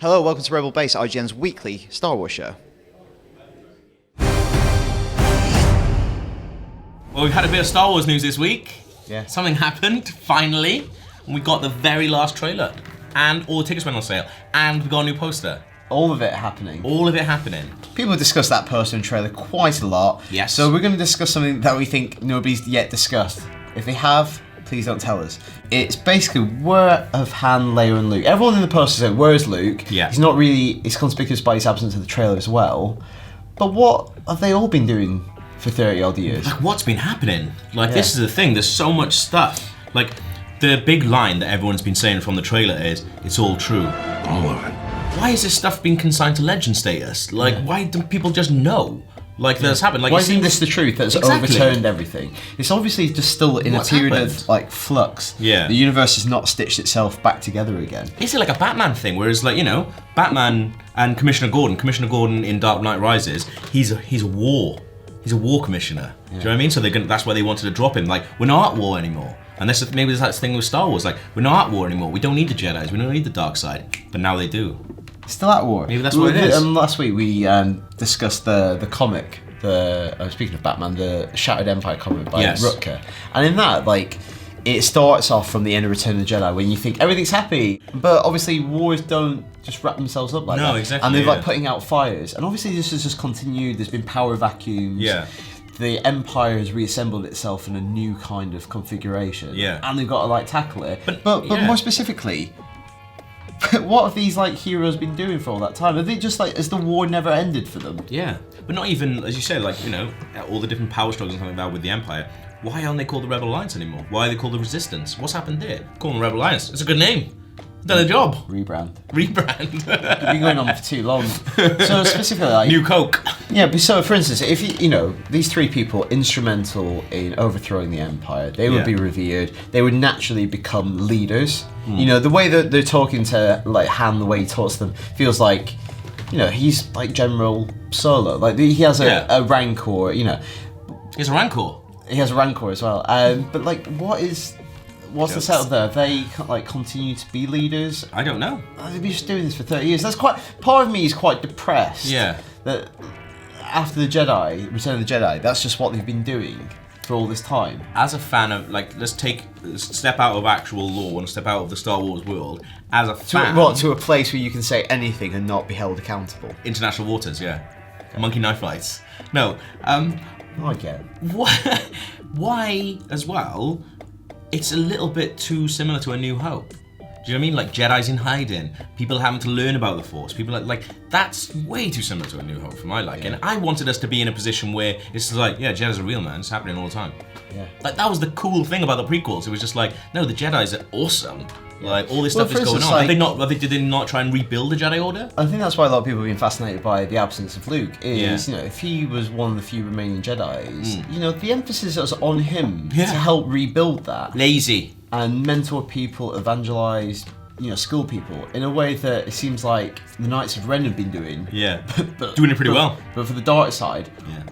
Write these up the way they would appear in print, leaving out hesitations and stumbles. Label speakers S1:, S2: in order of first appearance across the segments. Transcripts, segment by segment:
S1: Hello, welcome to Rebel Base, IGN's weekly Star Wars show.
S2: Well, we've had a bit of Star Wars news this week.
S1: Yeah.
S2: Something happened, finally. And we got the very last trailer. And all the tickets went on sale. And we got a new poster.
S3: All of it happening.
S2: All of it happening.
S3: People discuss that poster and trailer quite a lot.
S2: Yes.
S3: So we're going to discuss something that we think nobody's yet discussed. If they have, please don't tell us. It's basically, where have Han, Leia and Luke? Everyone in the poster said, where's Luke?
S2: Yeah.
S3: He's not really, he's conspicuous by his absence in the trailer as well. But what have they all been doing for 30 odd years?
S2: Like, what's been happening? Like, this is the thing, there's so much stuff. Like, the big line that everyone's been saying from the trailer is, it's all true.
S4: All of it.
S2: Why is this stuff being consigned to legend status? Like, why don't people just know? Like, that's happened. Like,
S3: why isn't this the truth that's overturned everything? It's obviously just still in
S2: What's
S3: a period
S2: happened?
S3: of like flux.
S2: Yeah.
S3: The universe has not stitched itself back together again.
S2: Is it like a Batman thing? Whereas, like, you know, Batman and Commissioner Gordon in Dark Knight Rises, he's a war commissioner. Do you know what I mean? So that's why they wanted to drop him. Like, we're not at war anymore. And maybe there's that thing with Star Wars. Like, we're not at war anymore. We don't need the Jedis. We don't need the dark side. But now they do.
S3: Still at war.
S2: Maybe that's what it is.
S3: Last week we discussed the comic. Speaking of Batman, the Shattered Empire comic by Rutger, and in that, like, it starts off from the end of Return of the Jedi when you think everything's happy, but obviously wars don't just wrap themselves up like that.
S2: No, exactly.
S3: And they're like putting out fires, and obviously this has just continued. There's been power vacuums.
S2: Yeah.
S3: The Empire has reassembled itself in a new kind of configuration.
S2: Yeah.
S3: And they've got to like tackle it. But
S2: yeah.
S3: more specifically, what have these like heroes been doing for all that time? Are they just like, has the war never ended for them?
S2: Yeah. But not even, as you said, like, you know, all the different power struggles and something like that with the Empire. Why aren't they called the Rebel Alliance anymore? Why are they called the Resistance? What's happened there? Call them the Rebel Alliance. It's a good name. Done a job.
S3: Rebrand.
S2: Rebrand.
S3: It's been going on for too long. So specifically, like,
S2: New Coke.
S3: Yeah, but so for instance, if you know, these three people instrumental in overthrowing the Empire, they would be revered. They would naturally become leaders. You know, the way that they're talking to like Han, the way he talks to them, feels like, you know, he's like General Solo. Like he has a rancor. You know,
S2: He has a rancor.
S3: He has a rancor as well. But like, what's the setup there? Have they like continue to be leaders?
S2: I don't know.
S3: They've been just doing this for 30 years. That's quite. Part of me is quite depressed.
S2: Yeah.
S3: That after the Jedi, Return of the Jedi, that's just what they've been doing for all this time.
S2: As a fan of, like, let's step out of actual lore and step out of the Star Wars world. As a fan,
S3: To a place where you can say anything and not be held accountable.
S2: International waters, yeah. Monkey knife fights. No.
S3: I get it.
S2: Why as well? It's a little bit too similar to A New Hope. Do you know what I mean? Like, Jedi's in hiding, people having to learn about the Force, people like that's way too similar to A New Hope for my liking. And I wanted us to be in a position where it's like, yeah, Jedi's a real man, it's happening all the time.
S3: Yeah.
S2: Like, that was the cool thing about the prequels. It was just like, no, the Jedi's are awesome. Like, all this stuff is going on.
S3: Like,
S2: did they not try and rebuild the Jedi Order?
S3: I think that's why a lot of people have been fascinated by the absence of Luke. Is
S2: Yeah.
S3: you know, if he was one of the few remaining Jedi's, you know, the emphasis was on him
S2: Yeah.
S3: to help rebuild that
S2: Lazy.
S3: and mentor people, evangelize, you know, school people in a way that it seems like the Knights of Ren have been doing.
S2: Yeah. Doing it pretty well.
S3: But for the dark side,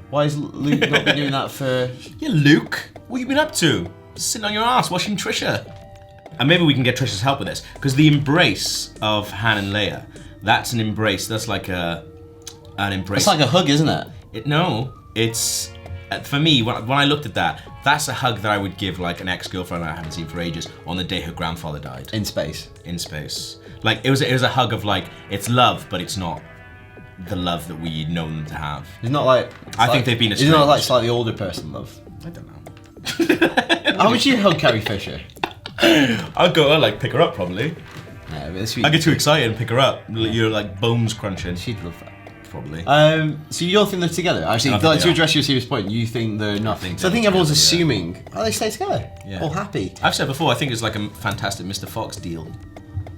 S3: why has Luke not been doing that for?
S2: Yeah, Luke, what you been up to? Just sitting on your ass watching Trisha. And maybe we can get Trisha's help with this, because the embrace of Han and Leia, that's an embrace. That's like an embrace.
S3: It's like a hug, isn't it?
S2: It's for me when I looked at that, that's a hug that I would give like an ex-girlfriend I haven't seen for ages on the day her grandfather died.
S3: In space.
S2: In space. Like it was a hug of like, it's love, but it's not the love that we know them to have.
S3: It's not like.
S2: I think they've been
S3: It's not like slightly older person love.
S2: I don't know.
S3: How would you hug Carrie Fisher?
S2: I'd like pick her up probably.
S3: Yeah, but
S2: I get too excited and pick her up. You're like bones crunching.
S3: She'd love that.
S2: Probably.
S3: So you all think they're together? Actually,
S2: think
S3: to
S2: they
S3: address your serious point, you think they're not. So I think everyone's assuming, they stay together.
S2: Yeah.
S3: All happy.
S2: I've said before, I think it's like a fantastic Mr. Fox deal.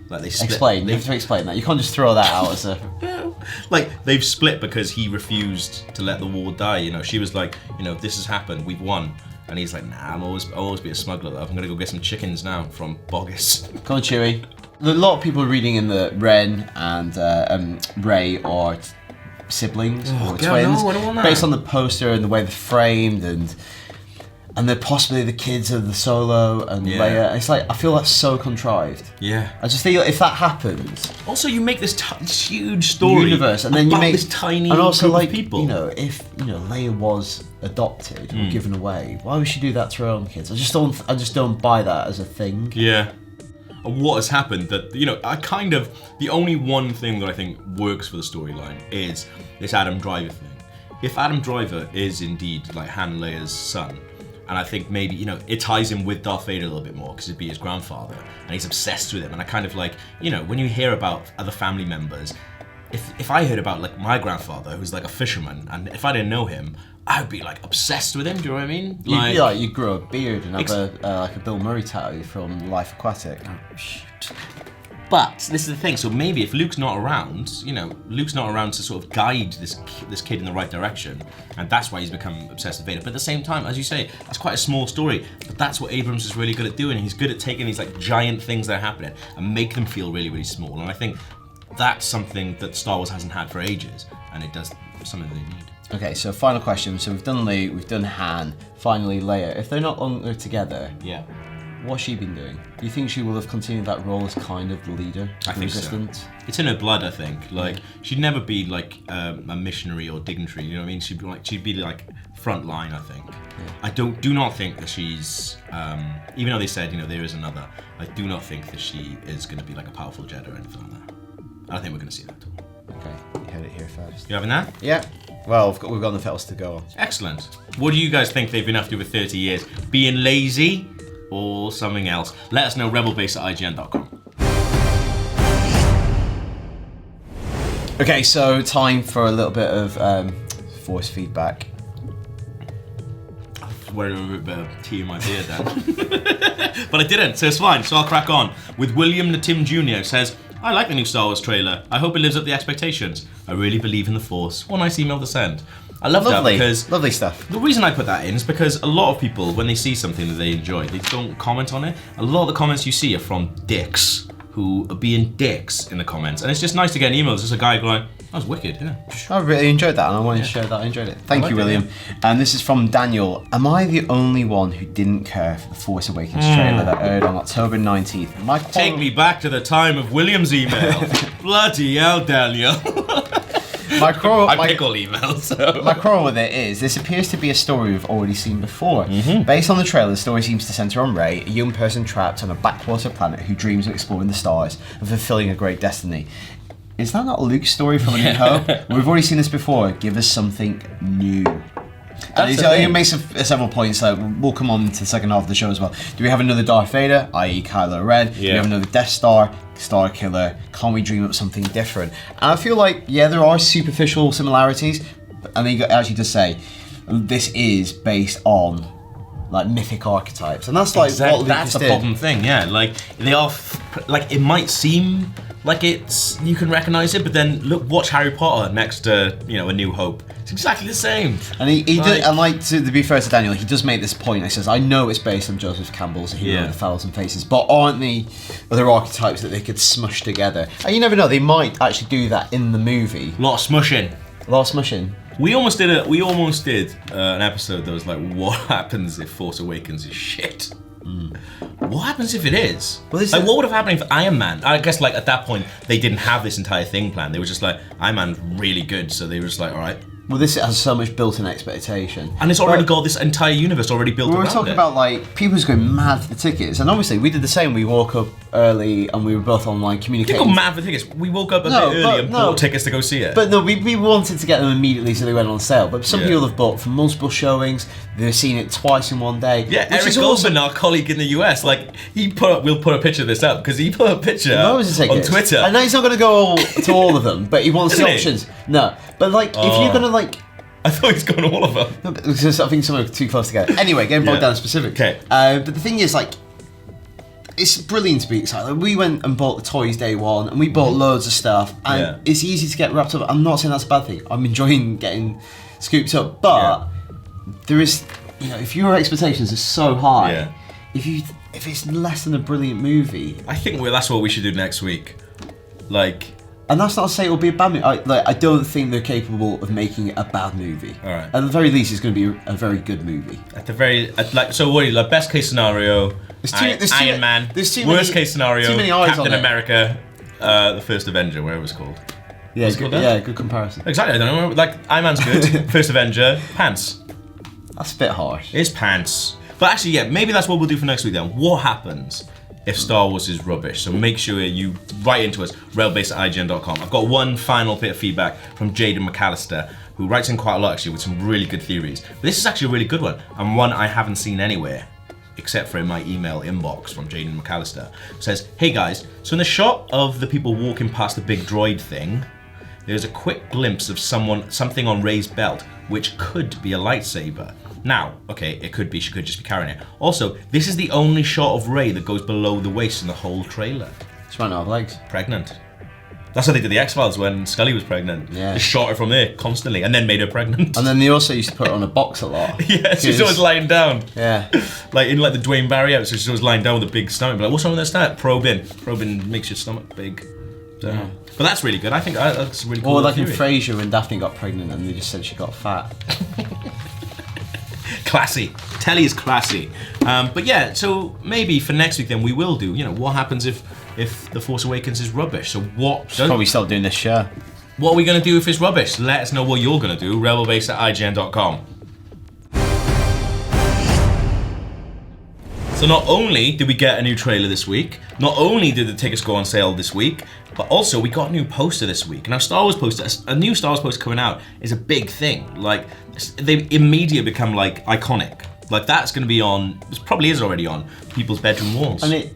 S2: Like they split.
S3: Explain. You have to explain that. You can't just throw that out as a.
S2: Like they've split because he refused to let the war die. You know, she was like, you know, this has happened, we've won. And he's like, nah, I'll always be a smuggler, love. I'm gonna go get some chickens now from Boggis.
S3: Come on, Chewie. A lot of people are reading in the Ren and Rey are siblings or
S2: God,
S3: twins,
S2: no, I don't want that.
S3: based on the poster and the way they're framed, and and they're possibly the kids of the Solo and Leia. It's like, I feel that's so contrived.
S2: Yeah.
S3: I just feel if that happens,
S2: Also, you make this huge story
S3: universe, and then you
S2: about
S3: make
S2: this tiny
S3: and also
S2: group
S3: like
S2: of people.
S3: you know, if Leia was adopted or given away, why would she do that to her own kids? I just don't buy that as a thing.
S2: Yeah. And what has happened that, the only one thing that I think works for the storyline is this Adam Driver thing. If Adam Driver is indeed like Han and Leia's son, and I think maybe, it ties him with Darth Vader a little bit more because it'd be his grandfather and he's obsessed with him. And I kind of like, when you hear about other family members, if I heard about like my grandfather who's like a fisherman, and if I didn't know him, I'd be like obsessed with him. Do you know what I mean?
S3: You'd be like, you grow a beard and have like a Bill Murray tattoo from Life Aquatic.
S2: Oh, shit. But this is the thing. So maybe if Luke's not around, Luke's not around to sort of guide this kid in the right direction, and that's why he's become obsessed with Vader. But at the same time, as you say, that's quite a small story. But that's what Abrams is really good at doing. He's good at taking these like giant things that are happening and make them feel really, really small. And I think that's something that Star Wars hasn't had for ages, and it does something that they need.
S3: Okay, so final question. So we've done Luke, we've done Han, finally Leia. If they're not longer together, what's she been doing? Do you think she will have continued that role as kind of the leader of the Resistance?
S2: So. It's in her blood, I think. Like she'd never be like a missionary or dignitary. You know what I mean? She'd be like front line, I think. Yeah. I do not think that she's even though they said there is another. I do not think that she is going to be like a powerful Jedi or anything like that. I don't think we're going to see that at all.
S3: Okay, you heard it here first.
S2: You having that?
S3: Yeah. Well, we've got nothing else to go on.
S2: Excellent. What do you guys think they've been up to for 30 years? Being lazy or something else? Let us know, rebelbase@ign.com.
S3: Okay, so time for a little bit of voice feedback.
S2: I was wearing a bit of tea in my beard then. But I didn't, so it's fine. So I'll crack on. With William Natim Jr. says, I like the new Star Wars trailer. I hope it lives up to the expectations. I really believe in the Force. What a nice email to send. I love that because...
S3: Lovely stuff.
S2: The reason I put that in is because a lot of people, when they see something that they enjoy, they don't comment on it. A lot of the comments you see are from dicks who are being dicks in the comments. And it's just nice to get an email. It's just a guy going, that was wicked, yeah.
S3: I really enjoyed that and I wanted to share that. I enjoyed it. Thank you, William. And this is from Daniel. Am I the only one who didn't care for the Force Awakens trailer that aired on October 19th?
S2: Take me back to the time of William's email. Bloody hell, Daniel. I pick all emails. So.
S3: My quarrel with it is, this appears to be a story we've already seen before. Based on the trailer, the story seems to centre on Rey, a young person trapped on a backwater planet who dreams of exploring the stars and fulfilling a great destiny. Is that not Luke's story from A New Hope? We've already seen this before. Give us something new. And he makes several points that we'll come on to the second half of the show as well. Do we have another Darth Vader, i.e. Kylo Ren? Do we have another Death Star, Star Killer? Can't we dream up something different? And I feel like, there are superficial similarities. And he actually does say, this is based on like mythic archetypes. And that's like what Lucas
S2: that's the
S3: did.
S2: problem thing, like they are, like it might seem like you can recognize it, but then watch Harry Potter next to A New Hope. It's exactly the same.
S3: And he does, and like to be fair to Daniel, he does make this point. He says, "I know it's based on Joseph Campbell's Hero of the Thousand Faces, but aren't the other archetypes that they could smush together?" And you never know; they might actually do that in the movie.
S2: A lot of smushing. We almost did an episode that was like, what happens if Force Awakens is shit? What happens if it is? Well, what would have happened if Iron Man? I guess like at that point they didn't have this entire thing planned. They were just like, Iron Man's really good, so they were just like, all right.
S3: Well, this has so much built-in expectation,
S2: and it's already got this entire universe already built around it.
S3: We were talking about like people who's going mad for the tickets, and obviously we did the same. We woke up early and we were both online communicating.
S2: People mad for tickets. We woke up a bit early and bought tickets to go see it.
S3: But no, we wanted to get them immediately so they went on sale. But some people have bought from multiple showings. They've seen it twice in one day.
S2: Yeah, Eric Goldman, our colleague in the US, like we'll put a picture of this up because he put a picture on Twitter.
S3: I know he's not going to go to all of them, but he wants the options. No, but like if you're going to like.
S2: I thought he's going to all of them.
S3: No, because I think some are too close together. Anyway, getting bogged down specific.
S2: Okay.
S3: But the thing is, like, it's brilliant to be excited. Like, we went and bought the toys day one, and we bought loads of stuff, and it's easy to get wrapped up. I'm not saying that's a bad thing. I'm enjoying getting scooped up, but there is, if your expectations are so high, if it's less than a brilliant movie,
S2: I think that's what we should do next week. Like,
S3: And that's not to say it'll be a bad movie. I don't think they're capable of making a bad movie.
S2: All right.
S3: At the very least, it's going to be a very good movie.
S2: At the very so what do you like? Best case scenario, Iron Man. Worst case scenario,
S3: too many eyes
S2: Captain
S3: on it.
S2: America, the First Avenger, whatever it was called.
S3: Yeah,
S2: What's it
S3: good,
S2: called
S3: yeah, good comparison.
S2: Exactly. I don't know. Like Iron Man's good. First Avenger, pants.
S3: That's a bit harsh.
S2: It's pants. But actually, yeah, maybe that's what we'll do for next week then. What happens if Star Wars is rubbish? So make sure you write into us, railbase@ign.com. I've got one final bit of feedback from Jaden McAllister, who writes in quite a lot actually with some really good theories. But this is actually a really good one, and one I haven't seen anywhere, except for in my email inbox from Jaden McAllister. It says, hey guys, so in the shot of the people walking past the big droid thing, there's a quick glimpse of something on Rey's belt, which could be a lightsaber. Now, okay, it could be, she could just be carrying it. Also, this is the only shot of Rey that goes below the waist in the whole trailer.
S3: She might not have legs.
S2: Pregnant. That's how they did the X-Files when Scully was pregnant.
S3: Yeah.
S2: They shot her from there constantly and then made her pregnant.
S3: And then they also used to put her on a box a lot.
S2: Yeah, she's always lying down.
S3: Yeah.
S2: Like in the Dwayne Barry episode, she's always lying down with a big stomach. But like, what's wrong with their stomach? Probing makes your stomach big. So,
S3: Yeah.
S2: But that's really good. I think that's really cool.
S3: Or like in
S2: theory.
S3: Frasier when Daphne got pregnant and they just said she got fat.
S2: Classy. Telly is classy. But yeah, so maybe for next week then we will do, what happens if The Force Awakens is rubbish? So
S3: Probably stop doing this show.
S2: what are we going to do if it's rubbish? Let us know what you're going to do. rebelbase@ign.com. So not only did we get a new trailer this week, not only did the tickets go on sale this week, but also we got a new poster this week. Now Star Wars poster, a new Star Wars poster coming out is a big thing. Like they immediately become like iconic. Like that's going to be on, it probably is already on people's bedroom walls.
S3: And it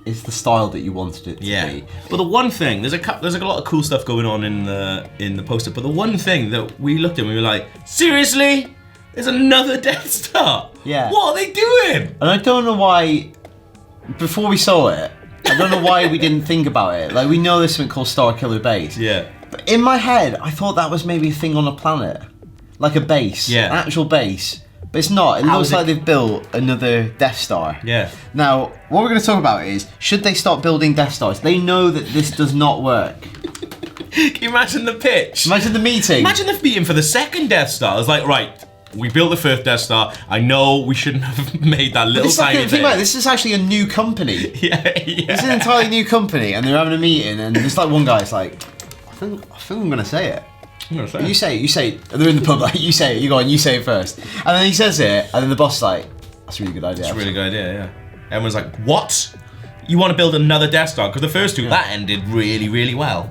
S3: is the style that you wanted it to be.
S2: But the one thing, there's a lot of cool stuff going on in the poster. But the one thing that we looked at, and we were like, seriously? There's another Death Star.
S3: Yeah.
S2: What are they doing?
S3: And I don't know why, before we saw it, I don't know why we didn't think about it. Like, we know there's something called Star Killer Base.
S2: Yeah.
S3: But in my head, I thought that was maybe a thing on a planet. Like a base.
S2: Yeah.
S3: An actual base. But it's not. It
S2: How
S3: looks
S2: is it-
S3: like they've built another Death Star.
S2: Yeah.
S3: Now, what we're going to talk about is, should they stop building Death Stars? They know that this does not work.
S2: Can you imagine the pitch?
S3: Imagine the meeting.
S2: Imagine the meeting for the second Death Star. It's like, right, we built the first Death Star. I know we shouldn't have made that little
S3: It's like
S2: tiny
S3: think
S2: thing.
S3: about it, this is actually a new company.
S2: Yeah.
S3: It's an entirely new company, and they're having a meeting, and there's like one guy's like, I think I'm gonna say it.
S2: I'm gonna say it.
S3: You say it. They're in the pub, like, you say it, you go on, you say it first. And then he says it, and then the boss is like, that's a really good idea.
S2: It's a really good idea, yeah. Everyone's like, what? You want to build another Death Star? Because the first two, that ended really, really well.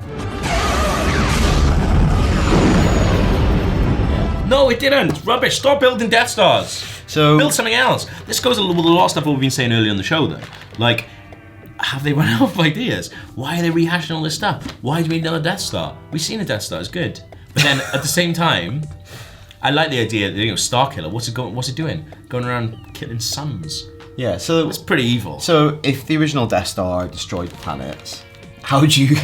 S2: No, it didn't. Rubbish. Stop building Death Stars.
S3: So
S2: Build something else. This goes with a lot of stuff we've been saying earlier on the show, though. Like, have they run out of ideas? Why are they rehashing all this stuff? Why do we need another Death Star? We've seen a Death Star. It's good. But then at the same time, I like the idea that Star Killer. What's it doing? Going around killing suns.
S3: yeah, so
S2: It's pretty evil.
S3: so if the original Death Star destroyed planets, how would you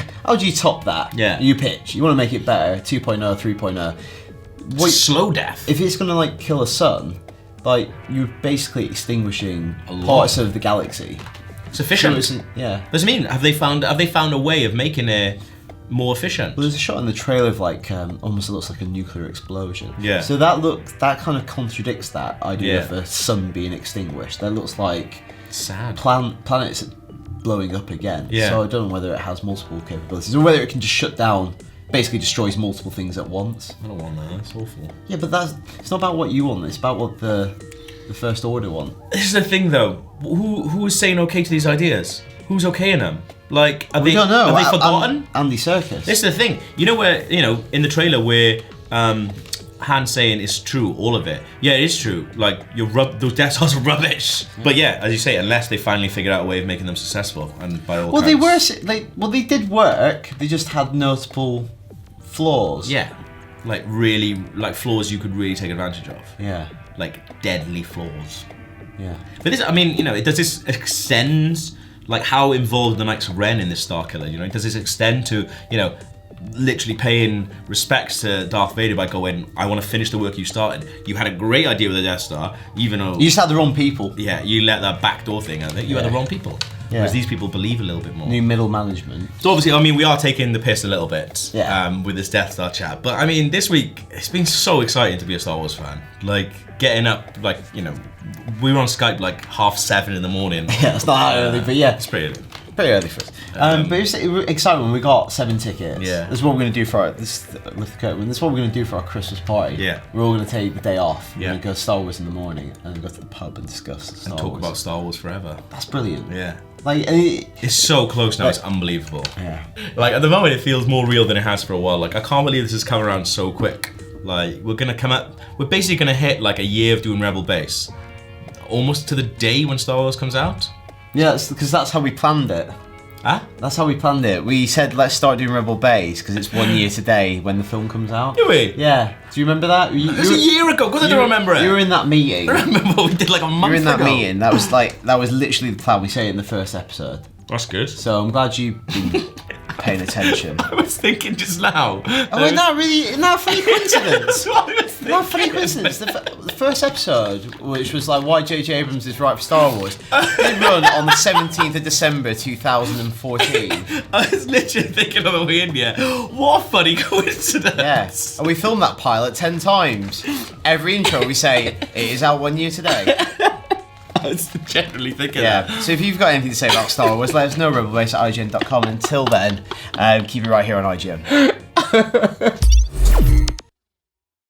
S3: top that?
S2: Yeah.
S3: You pitch. You want to make it better, 2.0, 3.0.
S2: It's slow death.
S3: If it's gonna like kill a sun, like you're basically extinguishing
S2: A lot.
S3: parts of the galaxy.
S2: It's efficient.
S3: So it's, yeah.
S2: Does it mean have they found a way of making it more efficient?
S3: Well, there's a shot in the trailer of like almost looks like a nuclear explosion.
S2: Yeah.
S3: So that kind of contradicts that idea
S2: Yeah.
S3: of the sun being extinguished. That looks like
S2: Sad.
S3: planets blowing up again.
S2: Yeah.
S3: So I don't know whether it has multiple capabilities or whether it can just shut down, basically destroys multiple things at once.
S2: I don't want that. It's awful.
S3: Yeah, but it's not about what you want. It's about what the First Order want.
S2: This is the thing, though. Who is saying okay to these ideas? Who's okaying them? Like, are
S3: We
S2: they
S3: don't know.
S2: Have they forgotten?
S3: Andy Serkis.
S2: This is the thing. You know where in the trailer where Han's saying it's true, all of it. Yeah, it is true. Like those Death Stars are rubbish. But yeah, as you say, unless they finally figured out a way of making them successful, and by all
S3: Well,
S2: accounts-
S3: they did work. They just had notable flaws.
S2: Yeah, like really, like flaws you could really take advantage of.
S3: Yeah.
S2: Like deadly flaws.
S3: Yeah.
S2: But this, I mean, does this extend, like how involved the Knights of Ren in this Star Killer? Does this extend to, literally paying respects to Darth Vader by going, I want to finish the work you started. You had a great idea with the Death Star, even though
S3: You just had the wrong people.
S2: you let that backdoor thing out. You had the wrong people. Whereas these people believe a little bit more.
S3: New middle management.
S2: So obviously, I mean, we are taking the piss a little bit
S3: Yeah.
S2: with this Death Star chat. But I mean, this week, it's been so exciting to be a Star Wars fan. Like, getting up, like, you know, we were on Skype like 6:30 in the morning.
S3: Yeah, it's not that early, but yeah.
S2: It's pretty early.
S3: Pretty early for us. But it was exciting when we got 7 tickets.
S2: Yeah.
S3: This is what we're going to do for our this is what we're going to do for our Christmas party.
S2: Yeah.
S3: We're all going to take the day off. We're
S2: Yeah.
S3: going to go Star Wars in the morning and go to the pub and discuss Star
S2: And talk
S3: Wars.
S2: about Star Wars forever.
S3: That's brilliant.
S2: Yeah.
S3: Like,
S2: It's so close now, it's unbelievable.
S3: yeah.
S2: Like, at the moment, it feels more real than it has for a while. Like, I can't believe this has come around so quick. Like, we're basically gonna hit like a year of doing Rebel Base. Almost to the day when Star Wars comes out.
S3: Yeah, because that's how we planned it.
S2: Huh?
S3: That's how we planned it. We said let's start doing Rebel Base because it's 1 year today when the film comes out.
S2: Do we?
S3: Yeah. Do you remember that?
S2: It was a year ago. Because I don't remember it.
S3: You were in that meeting.
S2: I remember what we did like a month ago.
S3: You were in that meeting. That was literally the plan. We say it in the first episode.
S2: That's good.
S3: So I'm glad you've been paying attention.
S2: I was thinking just now.
S3: Oh, isn't that a funny coincidence?
S2: That's what I was thinking.
S3: Not a funny coincidence. The first episode, which was like why J.J. Abrams is right for Star Wars, did run on the 17th of December 2014.
S2: I was literally thinking on the way in here. What a funny coincidence.
S3: Yes. And we filmed that pilot 10 times. Every intro we say, it is out 1 year today.
S2: I was generally thinking
S3: Yeah.
S2: that.
S3: So if you've got anything to say about Star Wars, let us know, rebelbase@ign.com. Until then, keep it right here on IGN.